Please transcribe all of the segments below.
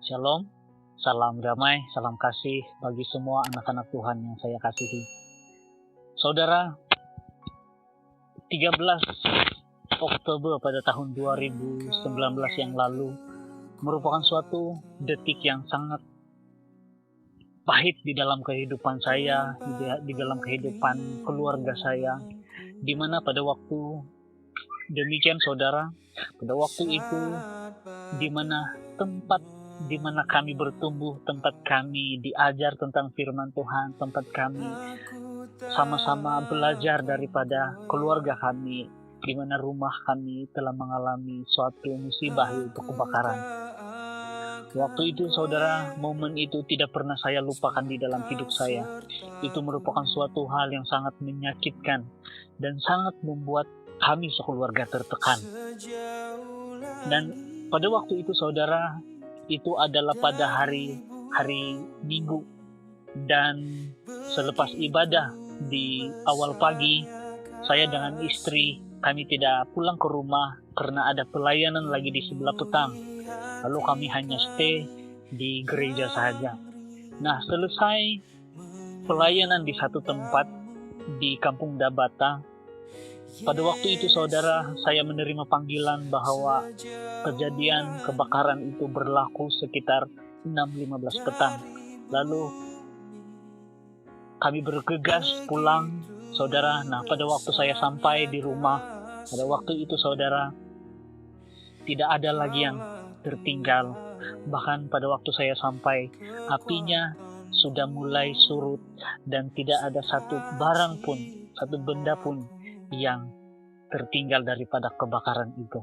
Shalom, salam damai, salam kasih bagi semua anak-anak Tuhan yang saya kasihi. Saudara, 13 Oktober pada tahun 2019 yang lalu merupakan suatu detik yang sangat pahit di dalam kehidupan saya, di dalam kehidupan keluarga saya, di mana pada waktu demikian saudara, pada waktu itu di mana tempat di mana kami bertumbuh, tempat kami diajar tentang firman Tuhan, tempat kami sama-sama belajar daripada keluarga kami, di mana rumah kami telah mengalami suatu musibah yaitu kebakaran. Waktu itu saudara, momen itu tidak pernah saya lupakan di dalam hidup saya. Itu merupakan suatu hal yang sangat menyakitkan dan sangat membuat kami sekeluarga tertekan. Dan pada waktu itu saudara, itu adalah pada hari Minggu, dan selepas ibadah di awal pagi, saya dengan istri kami tidak pulang ke rumah karena ada pelayanan lagi di sebelah petang. Lalu kami hanya stay di gereja saja. Nah, selesai pelayanan di satu tempat di Kampung Dabata, pada waktu itu saudara, saya menerima panggilan bahwa kejadian kebakaran itu berlaku sekitar 6.15 petang. Lalu kami bergegas pulang saudara. Nah, pada waktu saya sampai di rumah, pada waktu itu saudara, tidak ada lagi yang tertinggal. Bahkan pada waktu saya sampai, apinya sudah mulai surut dan tidak ada satu barang pun, satu benda pun yang tertinggal daripada kebakaran itu.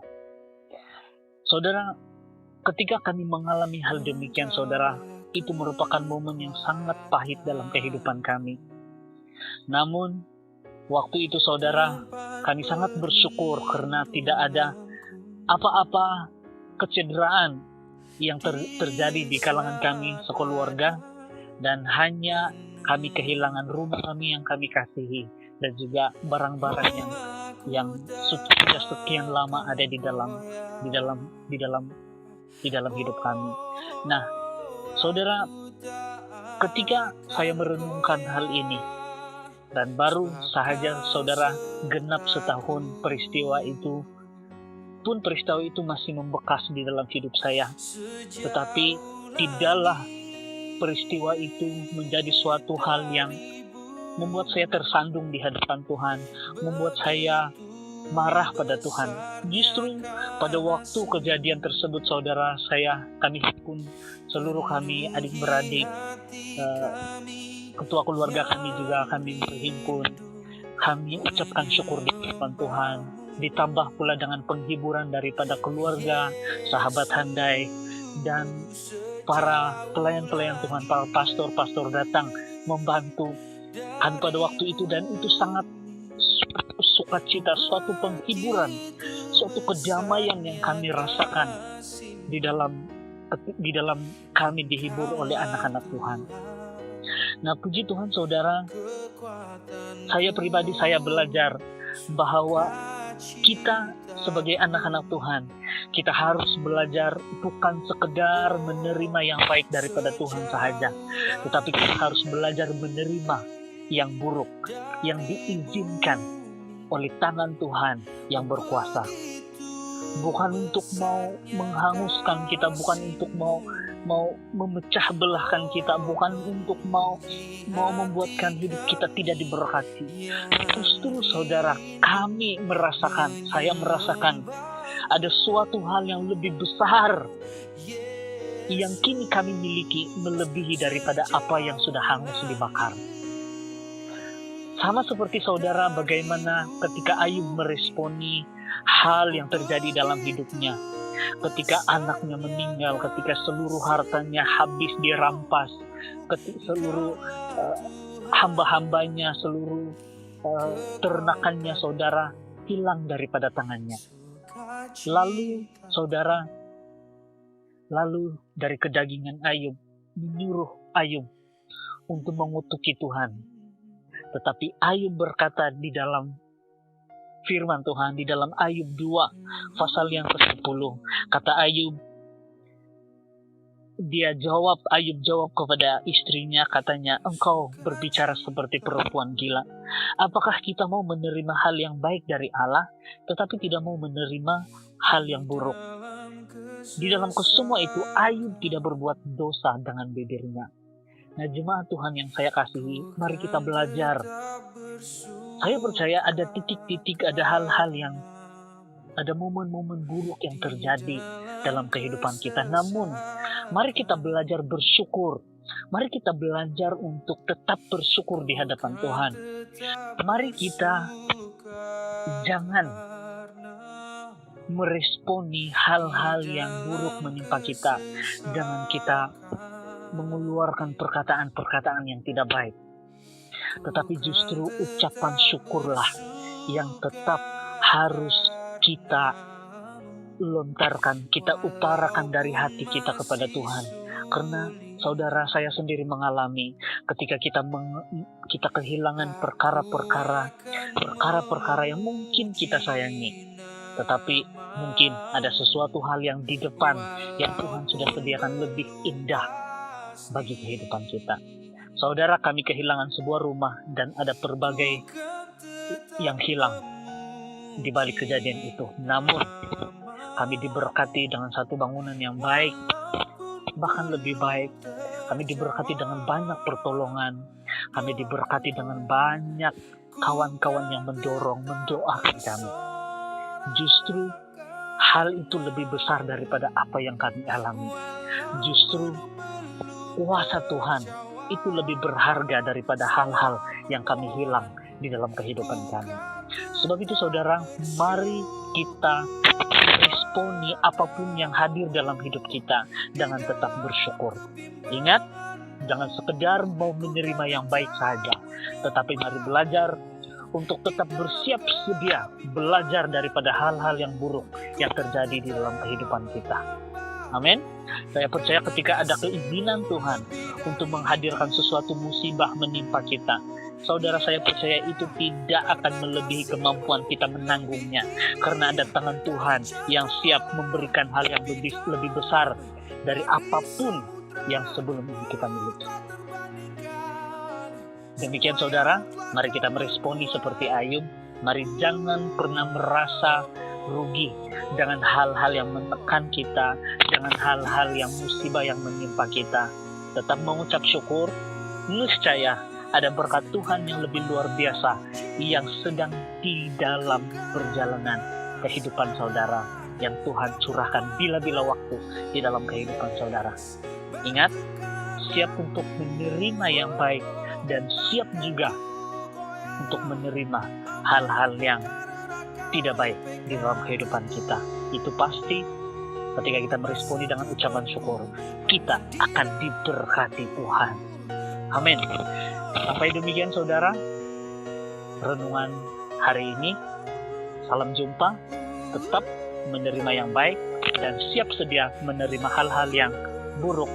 Saudara, ketika kami mengalami hal demikian saudara, itu merupakan momen yang sangat pahit dalam kehidupan kami. Namun, waktu itu saudara, kami sangat bersyukur karena tidak ada apa-apa kecederaan yang terjadi di kalangan kami sekeluarga, dan hanya kami kehilangan rumah kami yang kami kasihi dan juga barang-barang yang sudah sekian lama ada di dalam hidup kami. Nah, saudara, ketika saya merenungkan hal ini, dan baru saja saudara genap setahun peristiwa itu, pun peristiwa itu masih membekas di dalam hidup saya. Tetapi tidaklah peristiwa itu menjadi suatu hal yang membuat saya tersandung di hadapan Tuhan, membuat saya marah pada Tuhan. Justru pada waktu kejadian tersebut saudara, kami pun seluruh kami adik-beradik, ketua keluarga kami juga kami berhimpun, kami ucapkan syukur di hadapan Tuhan, ditambah pula dengan penghiburan daripada keluarga, sahabat handai, dan para pelayan-pelayan Tuhan, para pastor-pastor datang membantu kami pada waktu itu, dan itu sangat sukacita, suatu penghiburan, suatu kedamaian yang kami rasakan di dalam kami dihibur oleh anak-anak Tuhan. Nah, puji Tuhan saudara, saya pribadi belajar bahwa kita sebagai anak-anak Tuhan, kita harus belajar bukan sekedar menerima yang baik daripada Tuhan saja, tetapi kita harus belajar menerima yang buruk, yang diizinkan oleh tangan Tuhan yang berkuasa. Bukan untuk mau menghanguskan kita, bukan untuk mau memecah belahkan kita, bukan untuk mau membuatkan hidup kita tidak diberkati. Justru saudara, saya merasakan ada suatu hal yang lebih besar yang kini kami miliki, melebihi daripada apa yang sudah hangus dibakar. Sama seperti saudara, bagaimana ketika Ayub meresponi hal yang terjadi dalam hidupnya. Ketika anaknya meninggal, ketika seluruh hartanya habis dirampas, ketika seluruh hamba-hambanya, seluruh ternakannya saudara hilang daripada tangannya. Lalu saudara, dari kedagingan Ayub menyuruh Ayub untuk mengutuki Tuhan. Tetapi Ayub berkata di dalam firman Tuhan, di dalam Ayub 2 pasal yang ke-10, kata Ayub, Ayub jawab kepada istrinya, katanya, engkau berbicara seperti perempuan gila. Apakah kita mau menerima hal yang baik dari Allah, tetapi tidak mau menerima hal yang buruk? Di dalam kesemua itu, Ayub tidak berbuat dosa dengan bibirnya. Nah, jemaat Tuhan yang saya kasihi, mari kita belajar. Saya percaya ada titik-titik, ada hal-hal yang, ada momen-momen buruk yang terjadi dalam kehidupan kita. Namun, mari kita belajar bersyukur. Mari kita belajar untuk tetap bersyukur di hadapan Tuhan. Mari kita jangan meresponi hal-hal yang buruk menimpa kita dengan kita mengeluarkan perkataan-perkataan yang tidak baik. Tetapi justru ucapan syukurlah yang tetap harus kita lontarkan, kita utarakan dari hati kita kepada Tuhan. Karena saudara, saya sendiri mengalami ketika kita kehilangan perkara-perkara yang mungkin kita sayangi, tetapi mungkin ada sesuatu hal yang di depan yang Tuhan sudah sediakan lebih indah bagi kehidupan kita. Saudara, kami kehilangan sebuah rumah dan ada berbagai yang hilang di balik kejadian itu. Namun kami diberkati dengan satu bangunan yang baik, bahkan lebih baik. Kami diberkati dengan banyak pertolongan. Kami diberkati dengan banyak kawan-kawan yang mendoakan kami. Justru hal itu lebih besar daripada apa yang kami alami. Justru kuasa Tuhan itu lebih berharga daripada hal-hal yang kami hilang di dalam kehidupan kami. Sebab itu saudara, mari kita responi apapun yang hadir dalam hidup kita dengan tetap bersyukur. Ingat, jangan sekedar mau menerima yang baik saja, tetapi mari belajar untuk tetap bersiap sedia belajar daripada hal-hal yang buruk yang terjadi di dalam kehidupan kita. Amin. Saya percaya ketika ada keinginan Tuhan untuk menghadirkan sesuatu musibah menimpa kita, saudara, saya percaya itu tidak akan melebihi kemampuan kita menanggungnya. Karena ada tangan Tuhan yang siap memberikan hal yang lebih besar dari apapun yang sebelum ini kita miliki. Demikian saudara, mari kita meresponi seperti Ayub. Mari jangan pernah merasa rugi dengan hal-hal yang menekan kita, dengan hal-hal yang musibah yang menimpa kita. Tetap mengucap syukur, niscaya ada berkat Tuhan yang lebih luar biasa yang sedang di dalam perjalanan kehidupan saudara, yang Tuhan curahkan bila-bila waktu di dalam kehidupan saudara. Ingat, siap untuk menerima yang baik dan siap juga untuk menerima hal-hal yang tidak baik di dalam kehidupan kita. Itu pasti ketika kita meresponi dengan ucapan syukur, kita akan diberkati Tuhan. Amin. Sampai demikian saudara, renungan hari ini. Salam jumpa, tetap menerima yang baik dan siap sedia menerima hal-hal yang buruk,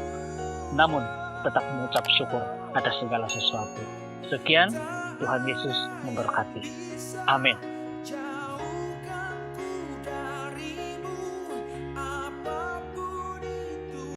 namun tetap mengucap syukur atas segala sesuatu. Sekian, Tuhan Yesus memberkati. Amin.